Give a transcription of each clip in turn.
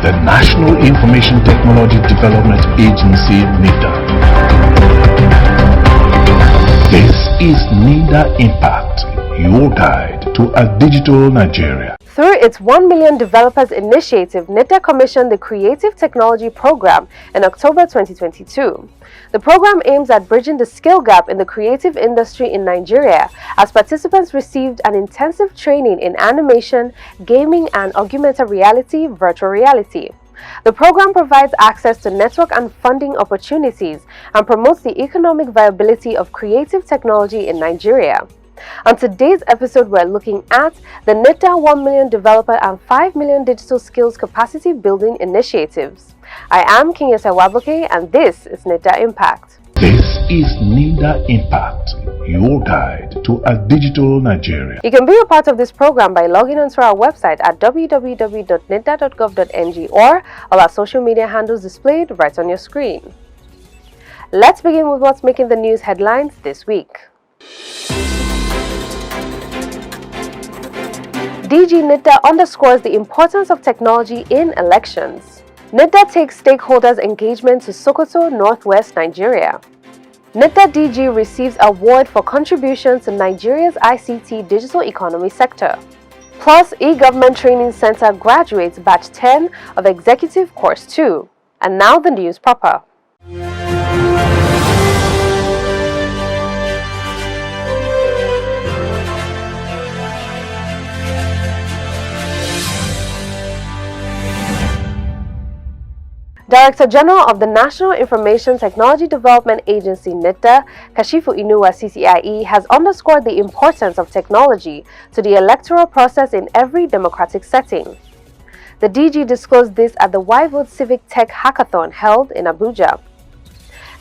the National Information Technology Development Agency, Nitda. This is Nitda Impact, your guide to a digital Nigeria. Through its 1 Million Developers Initiative, Nitda commissioned the Creative Technology Program in October 2022. The program aims at bridging the skill gap in the creative industry in Nigeria, as participants received an intensive training in animation, gaming, and augmented reality, virtual reality. The program provides access to network and funding opportunities and promotes the economic viability of creative technology in Nigeria. On today's episode, we're looking at the Nitda 1 Million Developer and 5 Million Digital Skills Capacity Building Initiatives. I am Kinyesa Waboke, and this is Nitda Impact. This is Nitda Impact, your guide to a digital Nigeria. You can be a part of this program by logging onto our website at www.nitda.gov.ng or all our social media handles displayed right on your screen. Let's begin with what's making the news headlines this week. DG Nitda underscores the importance of technology in elections. Nitda takes stakeholders' engagement to Sokoto, Northwest Nigeria. Nitda DG receives award for contribution to Nigeria's ICT digital economy sector. Plus, e-Government Training Center graduates batch 10 of Executive Course 2. And now the news proper. Director General of the National Information Technology Development Agency, Nitda, Kashifu Inuwa CCIE, has underscored the importance of technology to the electoral process in every democratic setting. The DG disclosed this at the YVote Civic Tech Hackathon held in Abuja.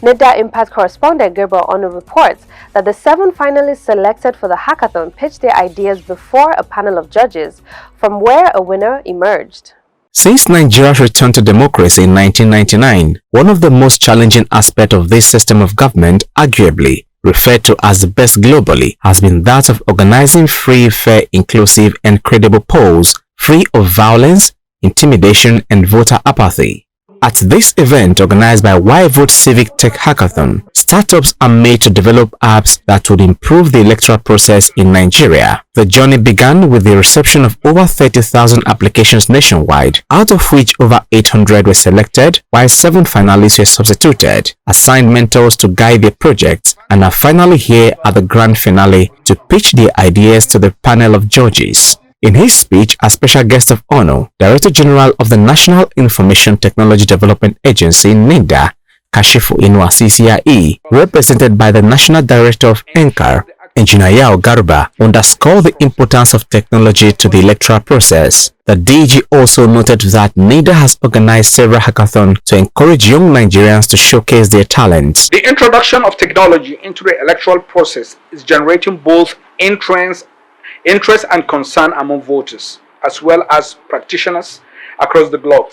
Nitda Impact correspondent Gabriel Onu reports that the 7 finalists selected for the hackathon pitched their ideas before a panel of judges, from where a winner emerged. Since Nigeria's return to democracy in 1999, one of the most challenging aspects of this system of government, arguably referred to as the best globally, has been that of organizing free, fair, inclusive, and credible polls, free of violence, intimidation, and voter apathy. At this event organized by YVote Civic Tech Hackathon, startups are made to develop apps that would improve the electoral process in Nigeria. The journey began with the reception of over 30,000 applications nationwide, out of which over 800 were selected, while 7 finalists were substituted, assigned mentors to guide their projects, and are finally here at the grand finale to pitch their ideas to the panel of judges. In his speech as special guest of honor, Director General of the National Information Technology Development Agency, Nitda, Kashifu Inuwa CCIE, represented by the National Director of NCAR, Engineer Yao Garba, underscored the importance of technology to the electoral process. The DG also noted that Nitda has organized several hackathons to encourage young Nigerians to showcase their talents. The introduction of technology into the electoral process is generating both interest and concern among voters, as well as practitioners across the globe.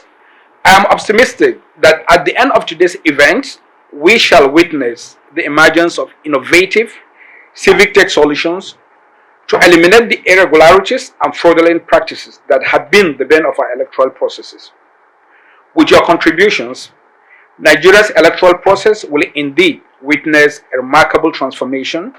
I am optimistic that at the end of today's event, we shall witness the emergence of innovative civic tech solutions to eliminate the irregularities and fraudulent practices that have been the bane of our electoral processes. With your contributions, Nigeria's electoral process will indeed witness a remarkable transformation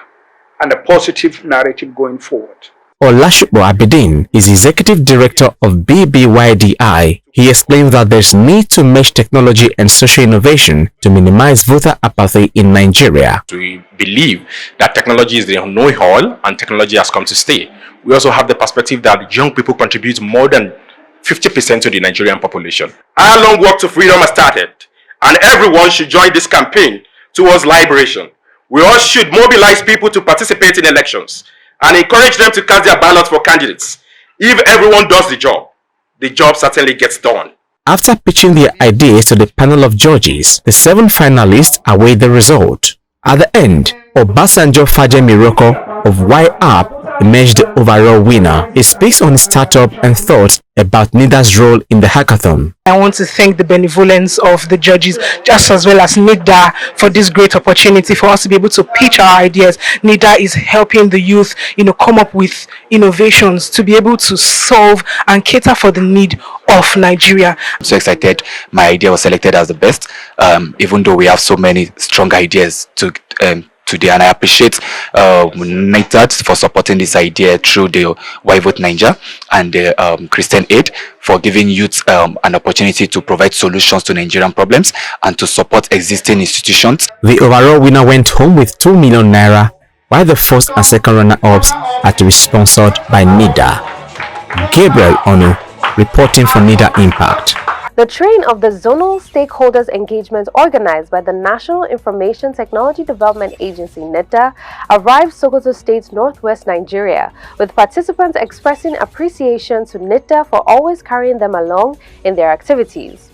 and a positive narrative going forward. Olashupo Abidin is Executive Director of BBYDI. He explained that there's need to merge technology and social innovation to minimize voter apathy in Nigeria. We believe that technology is the know-all and technology has come to stay. We also have the perspective that young people contribute more than 50% to the Nigerian population. Our long walk to freedom has started, and everyone should join this campaign towards liberation. We all should mobilize people to participate in elections and encourage them to cast their ballots for candidates. If everyone does the job certainly gets done. After pitching their ideas to the panel of judges, the 7 finalists await the result. At the end, Obasanjo Faje Miroko of YApp emerged the overall winner. He speaks on his startup and thoughts about Nitda's role in the hackathon. I want to thank the benevolence of the judges, just as well as Nitda, for this great opportunity for us to be able to pitch our ideas. Nitda is helping the youth, come up with innovations to be able to solve and cater for the need of Nigeria. I'm so excited. My idea was selected as the best, even though we have so many strong ideas today, and I appreciate Nitda for supporting this idea through the Why Vote Niger and the Christian Aid for giving youth an opportunity to provide solutions to Nigerian problems and to support existing institutions. The overall winner went home with 2 million naira, while the first and second runner-ups had to be sponsored by Nitda. Gabriel Ono, reporting for Nitda Impact. The train of the zonal stakeholders engagement organized by the National Information Technology Development Agency Nitda arrived Sokoto State, Northwest Nigeria, with participants expressing appreciation to Nitda for always carrying them along in their activities.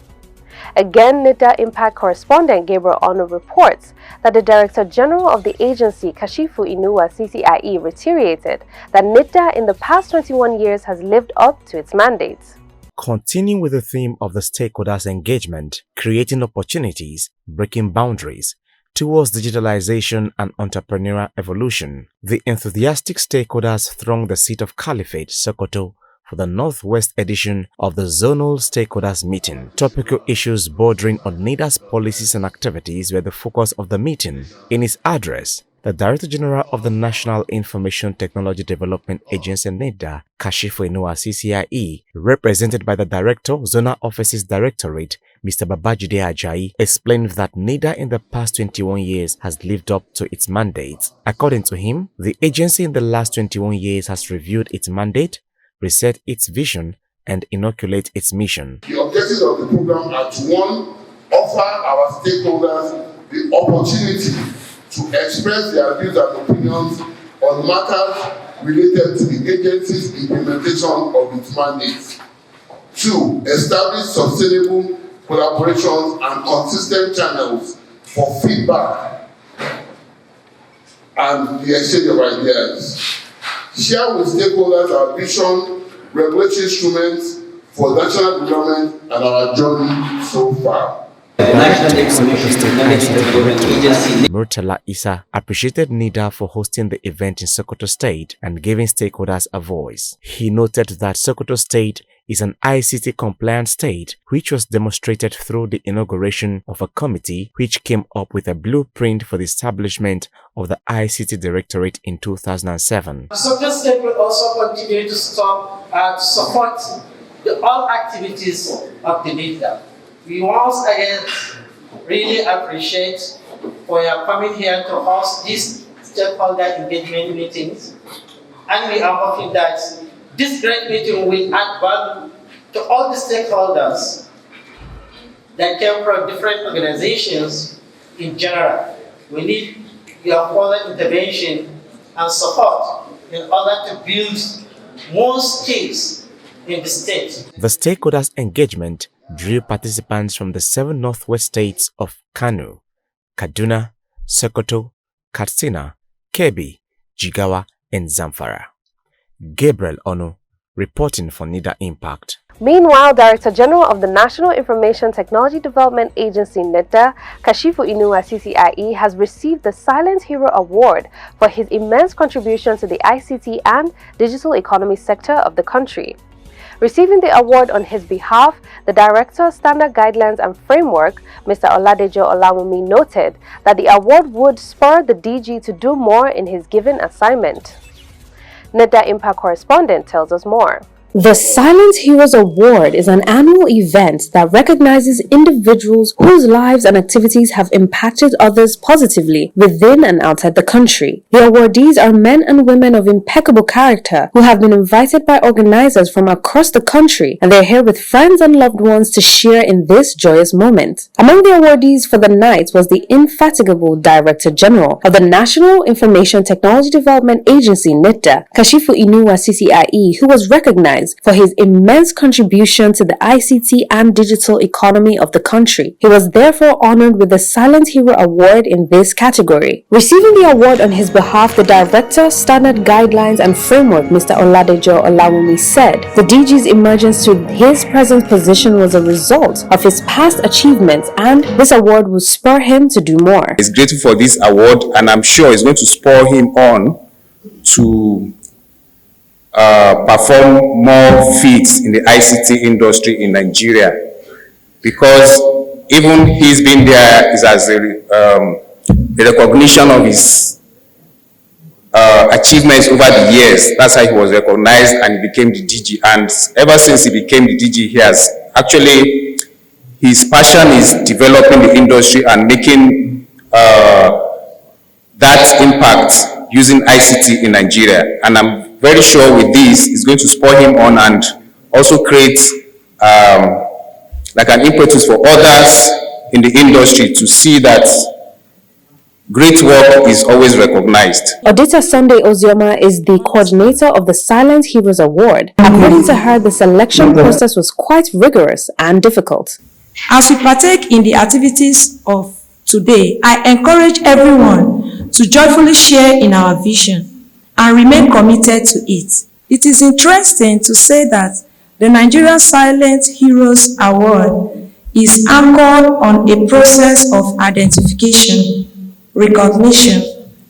Again, Nitda Impact correspondent Gabriel Ono reports that the Director General of the agency, Kashifu Inuwa CCIE, reiterated that Nitda in the past 21 years has lived up to its mandates. Continuing with the theme of the stakeholders' engagement, creating opportunities, breaking boundaries towards digitalization and entrepreneurial evolution, the enthusiastic stakeholders thronged the seat of Caliphate, Sokoto, for the Northwest edition of the Zonal Stakeholders Meeting. Topical issues bordering on Nitda's policies and activities were the focus of the meeting. In his address, the Director General of the National Information Technology Development Agency Nitda, Kashifu Inuwa CCIE, represented by the Director, Zonal Offices Directorate, Mr. Babajide Ajayi, explained that Nitda in the past 21 years has lived up to its mandates. According to him, the agency in the last 21 years has reviewed its mandate, reset its vision, and inoculate its mission. The objectives of the program are to, one, offer our stakeholders the opportunity to express their views and opinions on matters related to the agency's implementation of its mandates. Two, establish sustainable collaborations and consistent channels for feedback and the exchange of ideas. Share with stakeholders our vision, regulatory instruments for national development, and our journey so far. Murtala Issa appreciated Nitda for hosting the event in Sokoto State and giving stakeholders a voice. He noted that Sokoto State is an ICT compliant state, which was demonstrated through the inauguration of a committee which came up with a blueprint for the establishment of the ICT Directorate in 2007. Sokoto State will also continue to support all activities of the Nitda. We once again really appreciate for your coming here to host these stakeholder engagement meetings, and we are hoping that this great meeting will add value to all the stakeholders that came from different organizations in general. We need your further intervention and support in order to build more skills in the state. The stakeholders' engagement drew participants from the 7 northwest states of Kano, Kaduna, Sokoto, Katsina, Kebbi, Jigawa, and Zamfara. Gabriel Ono, reporting for Nitda Impact. Meanwhile, Director General of the National Information Technology Development Agency Nitda, Kashifu Inuwa CCIE, has received the Silent Hero Award for his immense contribution to the ICT and digital economy sector of the country. Receiving the award on his behalf, the Director of Standard Guidelines and Framework, Mr. Oladejo Olamumi, noted that the award would spur the DG to do more in his given assignment. Nitda Impact correspondent tells us more. The Silent Heroes Award is an annual event that recognizes individuals whose lives and activities have impacted others positively within and outside the country. The awardees are men and women of impeccable character who have been invited by organizers from across the country, and they're here with friends and loved ones to share in this joyous moment. Among the awardees for the night was the indefatigable Director General of the National Information Technology Development Agency, Nitda, Kashifu Inuwa CCIE, who was recognized recognized for his immense contribution to the ICT and digital economy of the country. He was therefore honored with the Silent Hero Award in this category. Receiving the award on his behalf, the Director, Standard Guidelines and Framework, Mr. Oladejo Olawumi, said the DG's emergence to his present position was a result of his past achievements, and this award will spur him to do more. He's grateful for this award, and I'm sure it's going to spur him on to perform more feats in the ICT industry in Nigeria, because even he's been there is as a recognition of his achievements over the years. That's how he was recognized and he became the DG. And ever since he became the DG, he has actually, his passion is developing the industry and making that impact using ICT in Nigeria. And I'm very sure with this, it's going to spur him on and also create like an impetus for others in the industry to see that great work is always recognized. Auditor Sunday Ozioma is the coordinator of the Silent Heroes Award. According to her, the selection process was quite rigorous and difficult. As we partake in the activities of today, I encourage everyone to joyfully share in our vision and remain committed to it. It is interesting to say that the Nigerian Silent Heroes Award is anchored on a process of identification, recognition,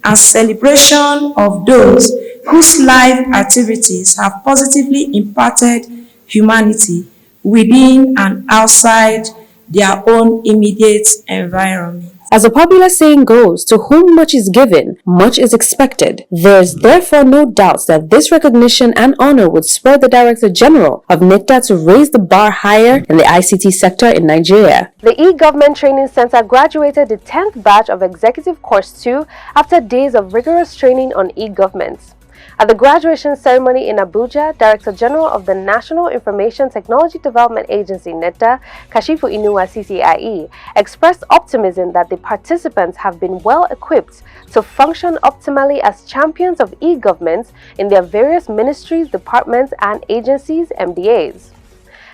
and celebration of those whose life activities have positively impacted humanity within and outside their own immediate environment. As a popular saying goes, to whom much is given, much is expected. There is therefore no doubt that this recognition and honor would spur the Director General of Nitda to raise the bar higher in the ICT sector in Nigeria. The e-Government Training Center graduated the 10th batch of Executive Course 2 after days of rigorous training on e-government. At the graduation ceremony in Abuja, Director General of the National Information Technology Development Agency, Nitda, Kashifu Inuwa CCIE, expressed optimism that the participants have been well equipped to function optimally as champions of e-government in their various ministries, departments, and agencies, MDAs.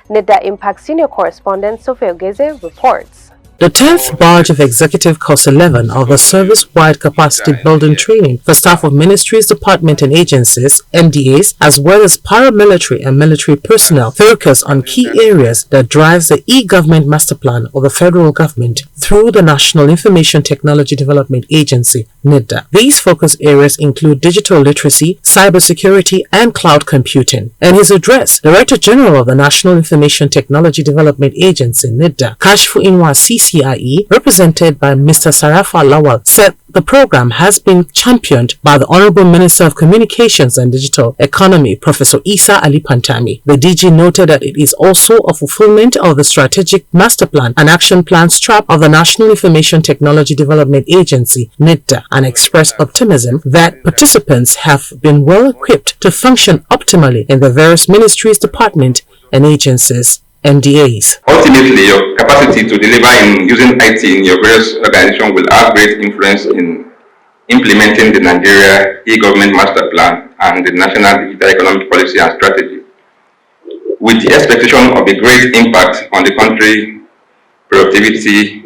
Nitda Impact Senior Correspondent Sophia Ogeze reports. The 10th batch of Executive Course 11 of the Service-Wide Capacity Building Training for staff of ministries, departments and agencies, MDAs, as well as paramilitary and military personnel, focus on key areas that drives the e-government master plan of the federal government through the National Information Technology Development Agency, Nitda. These focus areas include digital literacy, cybersecurity, and cloud computing. In his address, Director General of the National Information Technology Development Agency, Nitda, Kashifu Inuwa CCIE, represented by Mr. Sarafa Lawal, said the program has been championed by the Honorable Minister of Communications and Digital Economy, Professor Isa Ali Pantami. The DG noted that it is also a fulfillment of the Strategic Master Plan and Action Plan strap of the National Information Technology Development Agency, Nitda, and expressed optimism that participants have been well equipped to function optimally in the various ministries, departments, and agencies. MDAs. Ultimately, your capacity to deliver in using IT in your various organizations will have great influence in implementing the Nigeria e-government master plan and the national digital economic policy and strategy, with the expectation of a great impact on the country, productivity,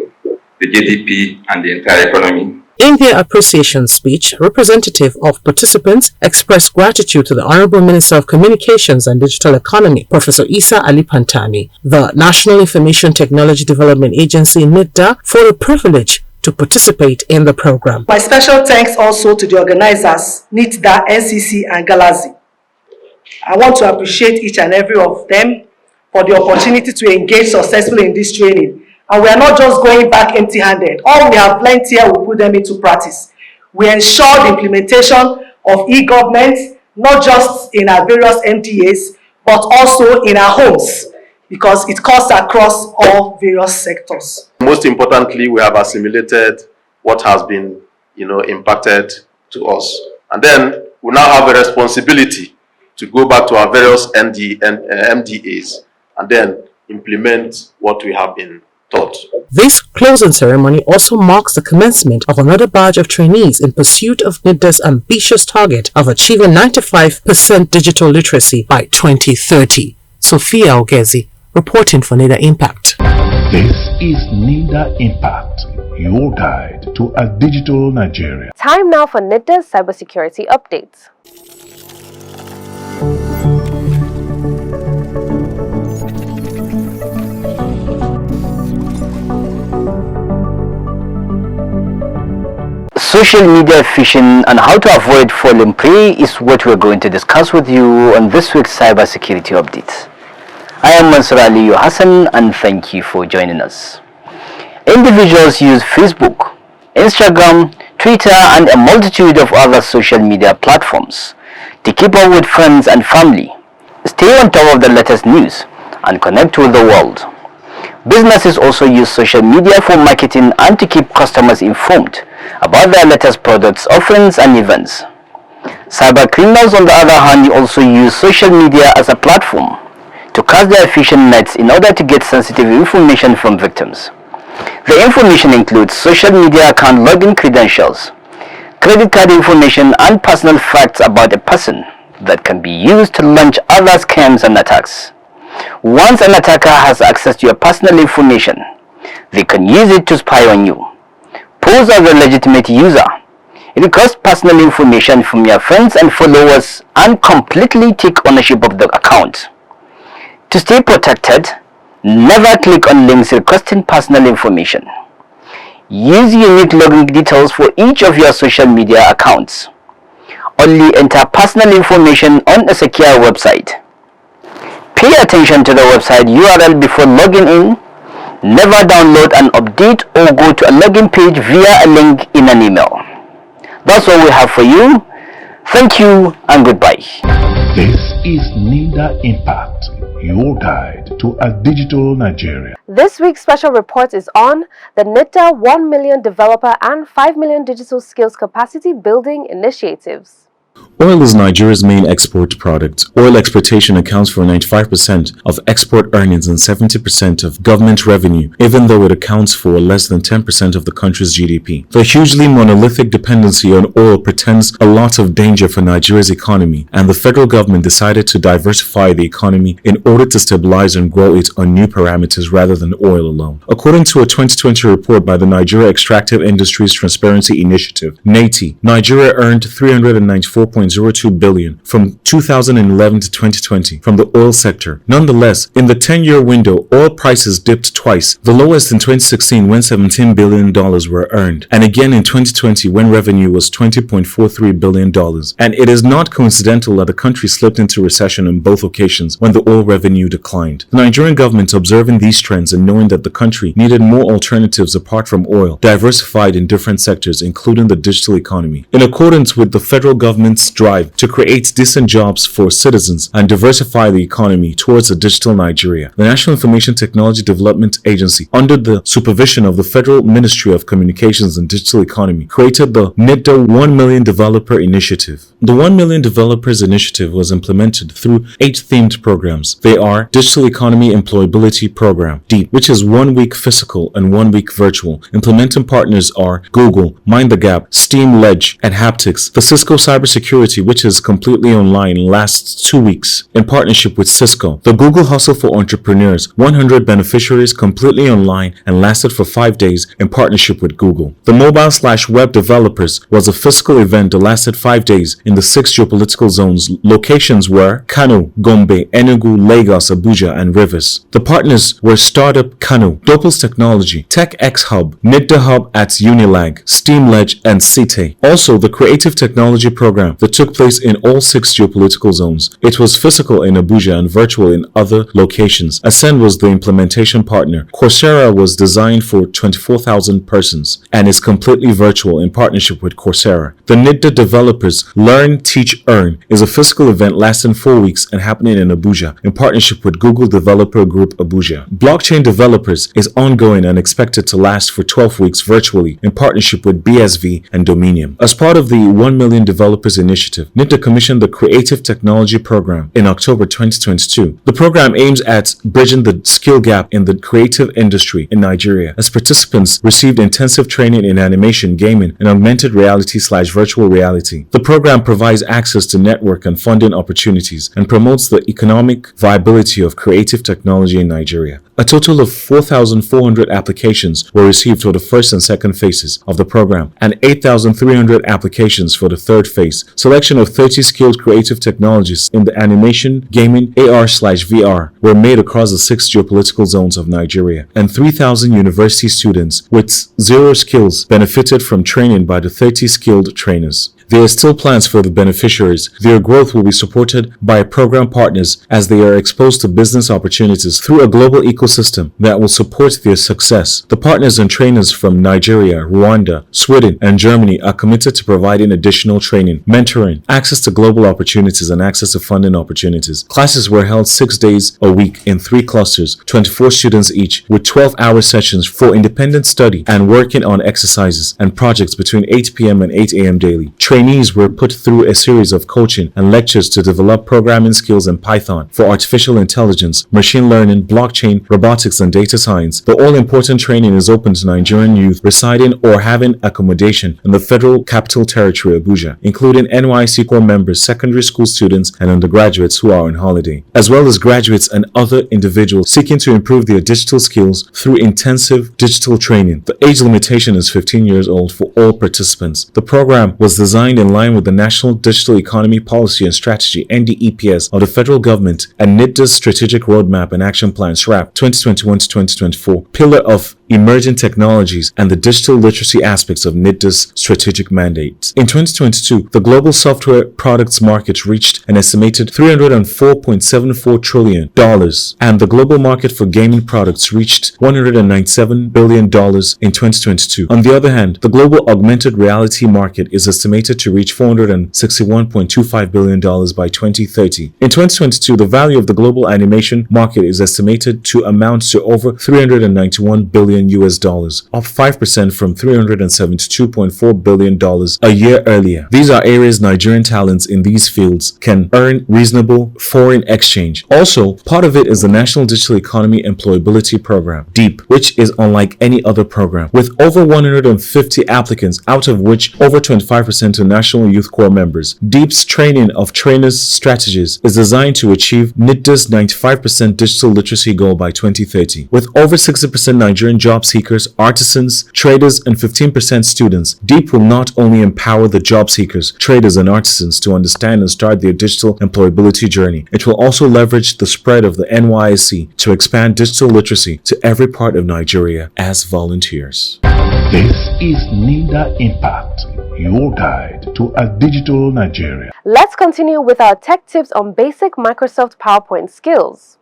the GDP, and the entire economy. In their appreciation speech, representative of participants expressed gratitude to the Honorable Minister of Communications and Digital Economy, Professor Isa Ali Pantami, the National Information Technology Development Agency, Nitda, for the privilege to participate in the program. My special thanks also to the organizers, Nitda, NCC, and Galazi. I want to appreciate each and every of them for the opportunity to engage successfully in this training. And we are not just going back empty-handed. All we have learned here, we put them into practice. We ensure the implementation of e-government, not just in our various MDAs, but also in our homes, because it cuts across all various sectors. Most importantly, we have assimilated what has been, impacted to us. And then we now have a responsibility to go back to our various MDAs and then implement what we have been taught. This closing ceremony also marks the commencement of another batch of trainees in pursuit of Nitda's ambitious target of achieving 95% digital literacy by 2030. Sophia Ogezi, reporting for Nitda Impact. This is Nitda Impact, your guide to a digital Nigeria. Time now for Nitda's cybersecurity updates. Social media phishing and how to avoid falling prey is what we're going to discuss with you on this week's cybersecurity update. I am Mansur Aliyu Hassan and thank you for joining us. Individuals use Facebook, Instagram, Twitter and a multitude of other social media platforms to keep up with friends and family, stay on top of the latest news and connect with the world. Businesses also use social media for marketing and to keep customers informed about their latest products, offerings and events. Cyber criminals, on the other hand, also use social media as a platform to cast their phishing nets in order to get sensitive information from victims. The information includes social media account login credentials, credit card information and personal facts about a person that can be used to launch other scams and attacks. Once an attacker has access to your personal information, they can use it to spy on you. Pose as a legitimate user, request personal information from your friends and followers and completely take ownership of the account. To stay protected, never click on links requesting personal information. Use unique login details for each of your social media accounts. Only enter personal information on a secure website. Pay attention to the website URL before logging in. Never download an update or go to a login page via a link in an email. That's all we have for you. Thank you and goodbye. This is Nitda Impact, your guide to a digital Nigeria. This week's special report is on the Nitda 1 million developer and 5 million digital skills capacity building initiatives. Oil is Nigeria's main export product. Oil exportation accounts for 95% of export earnings and 70% of government revenue, even though it accounts for less than 10% of the country's GDP. The hugely monolithic dependency on oil presents a lot of danger for Nigeria's economy, and the federal government decided to diversify the economy in order to stabilize and grow it on new parameters rather than oil alone. According to a 2020 report by the Nigeria Extractive Industries Transparency Initiative, NATI, Nigeria earned 394.02 billion from 2011 to 2020 from the oil sector. Nonetheless, in the 10-year window, oil prices dipped twice, the lowest in 2016 when $17 billion were earned, and again in 2020 when revenue was $20.43 billion. And it is not coincidental that the country slipped into recession on both occasions when the oil revenue declined. The Nigerian government, observing these trends and knowing that the country needed more alternatives apart from oil, diversified in different sectors, including the digital economy. In accordance with the federal government's drive to create decent jobs for citizens and diversify the economy towards a digital Nigeria, the National Information Technology Development Agency, under the supervision of the Federal Ministry of Communications and Digital Economy, created the Nitda 1 Million Developer Initiative. The 1 Million Developers Initiative was implemented through 8 themed programs. They are Digital Economy Employability Program, DEEP, which is 1 week physical and 1 week virtual. Implementing partners are Google, Mind the Gap, Steam Ledge, and Haptics. The Cisco Cybersecurity, which is completely online and lasts 2 weeks, in partnership with Cisco. The Google Hustle for Entrepreneurs, 100 beneficiaries, completely online and lasted for 5 days, in partnership with Google. The Mobile/Web Developers was a physical event that lasted 5 days in the 6 geopolitical zones. Locations were Kano, Gombe, Enugu, Lagos, Abuja, and Rivers. The partners were Startup Kano, Doppels Technology, TechX Hub, Nitda Hub at Unilag, Steam Ledge, and CITE. Also, the Creative Technology Program that took place in all 6 geopolitical zones. It was physical in Abuja and virtual in other locations. Ascend was the implementation partner. Coursera was designed for 24,000 persons and is completely virtual in partnership with Coursera. The Nitda Developers Learn, Teach, Earn is a physical event lasting 4 weeks and happening in Abuja in partnership with Google Developer Group Abuja. Blockchain Developers is ongoing and expected to last for 12 weeks virtually in partnership with BSV and Dominion. As part of the 1 Million Developers Initiative, initiative, Nitda commissioned the Creative Technology Program in October 2022. The program aims at bridging the skill gap in the creative industry in Nigeria, as participants received intensive training in animation, gaming, and augmented reality/virtual reality. The program provides access to network and funding opportunities and promotes the economic viability of creative technology in Nigeria. A total of 4,400 applications were received for the first and second phases of the program, and 8,300 applications for the third phase. Selection of 30 skilled creative technologists in the animation, gaming, AR/VR were made across the 6 geopolitical zones of Nigeria, and 3,000 university students with zero skills benefited from training by the 30 skilled trainers. There are still plans for the beneficiaries. Their growth will be supported by program partners as they are exposed to business opportunities through a global ecosystem that will support their success. The partners and trainers from Nigeria, Rwanda, Sweden, and Germany are committed to providing additional training, mentoring, access to global opportunities, and access to funding opportunities. Classes were held 6 days a week in 3 clusters, 24 students each, with 12-hour sessions for independent study and working on exercises and projects between 8 p.m. and 8 a.m. daily. Trainees were put through a series of coaching and lectures to develop programming skills in Python for artificial intelligence, machine learning, blockchain, robotics, and data science. The all-important training is open to Nigerian youth residing or having accommodation in the Federal Capital Territory, Abuja, including NYC core members, secondary school students, and undergraduates who are on holiday, as well as graduates and other individuals seeking to improve their digital skills through intensive digital training. The age limitation is 15 years old for all participants. The program was designed in line with the National Digital Economy Policy and Strategy (NDEPS) of the federal government and NITDA's Strategic Roadmap and Action Plan (SRAP) 2021 to 2024, pillar of emerging technologies and the digital literacy aspects of NITDA's strategic mandate. In 2022, the global software products market reached an estimated $304.74 trillion, and the global market for gaming products reached $197 billion in 2022. On the other hand, the global augmented reality market is estimated to reach $461.25 billion by 2030. In 2022, the value of the global animation market is estimated to amount to over $391 billion up 5% from $372.4 billion a year earlier. These are areas Nigerian talents in these fields can earn reasonable foreign exchange. Also, part of it is the National Digital Economy Employability Program, DEEP, which is unlike any other program. With over 150 applicants, out of which over 25% are National Youth Corps members, DEEP's training of trainers strategies is designed to achieve NITDA's 95% digital literacy goal by 2030. With over 60% Nigerian job seekers, artisans, traders, and 15% students, DEEP will not only empower the job seekers, traders, and artisans to understand and start their digital employability journey, it will also leverage the spread of the NYSC to expand digital literacy to every part of Nigeria as volunteers. This is Nitda Impact, your guide to a digital Nigeria. Let's continue with our tech tips on basic Microsoft PowerPoint skills.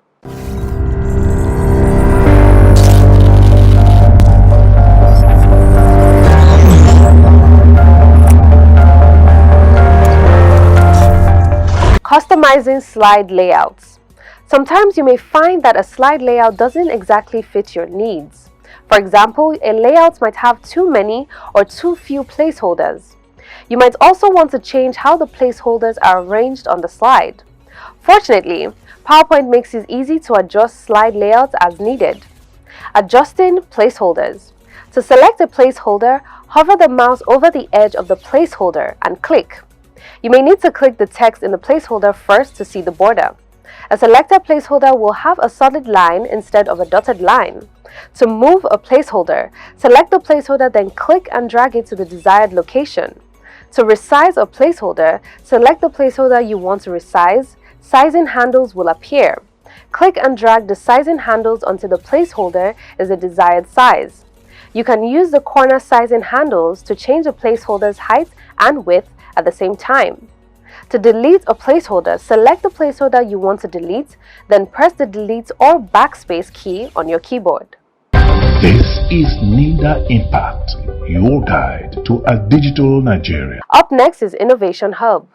Customizing slide layouts. Sometimes you may find that a slide layout doesn't exactly fit your needs. For example, a layout might have too many or too few placeholders. You might also want to change how the placeholders are arranged on the slide. Fortunately, PowerPoint makes it easy to adjust slide layouts as needed. Adjusting placeholders. To select a placeholder, hover the mouse over the edge of the placeholder and click. You may need to click the text in the placeholder first to see the border. A selected placeholder will have a solid line instead of a dotted line. To move a placeholder, select the placeholder, then click and drag it to the desired location. To resize a placeholder, select the placeholder you want to resize. Sizing handles will appear. Click and drag the sizing handles until the placeholder is the desired size. You can use the corner sizing handles to change the placeholder's height and width at the same time. To delete a placeholder, select the placeholder you want to delete, then press the delete or backspace key on your keyboard. This is Nitda Impact, your guide to a digital Nigeria. Up next is Innovation Hub.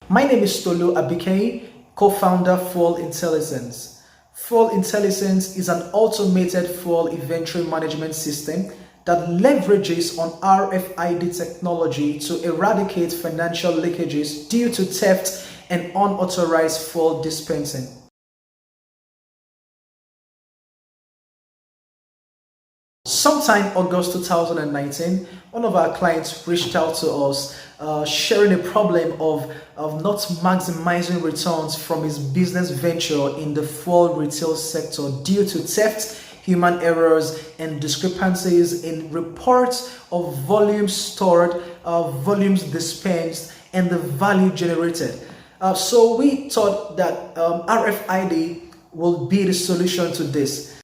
My name is Tolu Abike, co-founder Fuel Intelligence. Fuel Intelligence is an automated fuel inventory management system that leverages on RFID technology to eradicate financial leakages due to theft and unauthorized fuel dispensing. Sometime August 2019, one of our clients reached out to us sharing a problem of not maximizing returns from his business venture in the fuel retail sector due to theft, human errors, and discrepancies in reports of volumes stored, volumes dispensed, and the value generated. So we thought that RFID will be the solution to this.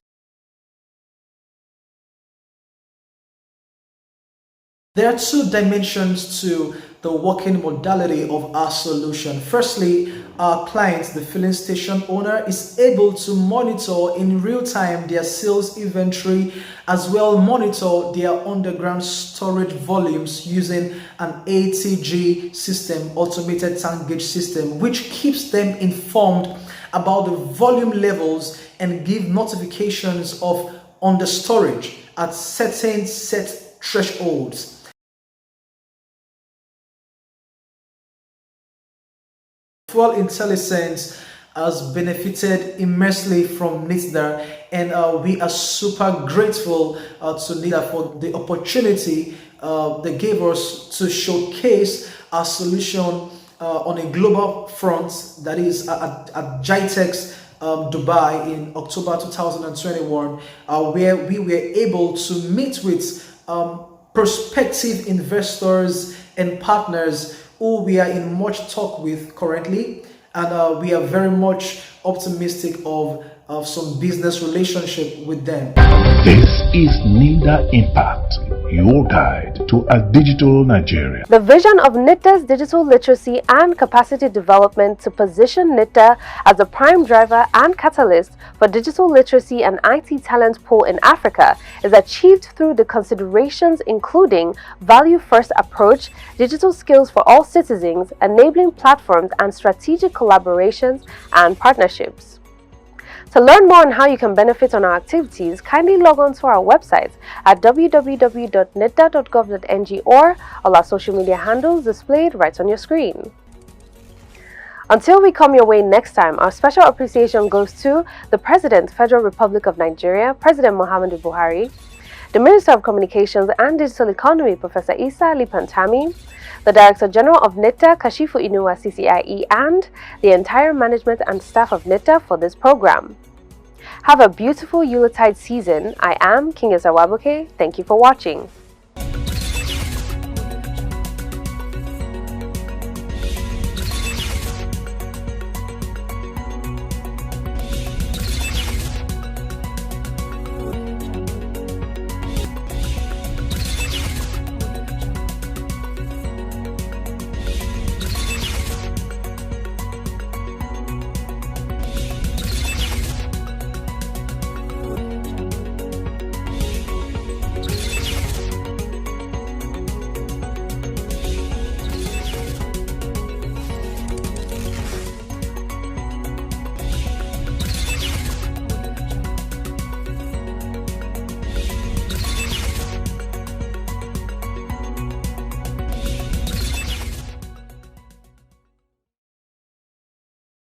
There are two dimensions to the working modality of our solution. Firstly, our client, the filling station owner, is able to monitor in real time their sales inventory, as well monitor their underground storage volumes using an ATG system, automated tank gauge system, which keeps them informed about the volume levels and give notifications of under storage at certain set thresholds. Fuel Intelligence has benefited immensely from Nitda, and we are super grateful to Nitda for the opportunity they gave us to showcase our solution on a global front, that is at GITEX Dubai in October 2021, where we were able to meet with prospective investors and partners who we are in much talk with currently, and we are very much optimistic of some business relationship with them. This is Nitda Impact, your guide to a digital Nigeria. The vision of Nitda's digital literacy and capacity development to position Nitda as a prime driver and catalyst for digital literacy and IT talent pool in Africa is achieved through the considerations including value-first approach, digital skills for all citizens, enabling platforms and strategic collaborations and partnerships. To learn more on how you can benefit on our activities, kindly log on to our website at www.nitda.gov.ng or all our social media handles displayed right on your screen. Until we come your way next time, our special appreciation goes to the President, Federal Republic of Nigeria, President Muhammadu Buhari, the Minister of Communications and Digital Economy, Professor Isa Ali Pantami, the Director General of Nitda, Kashifu Inuwa CCIE, and the entire management and staff of Nitda for this program. Have a beautiful Yuletide season. I am King Esawabuke. Thank you for watching.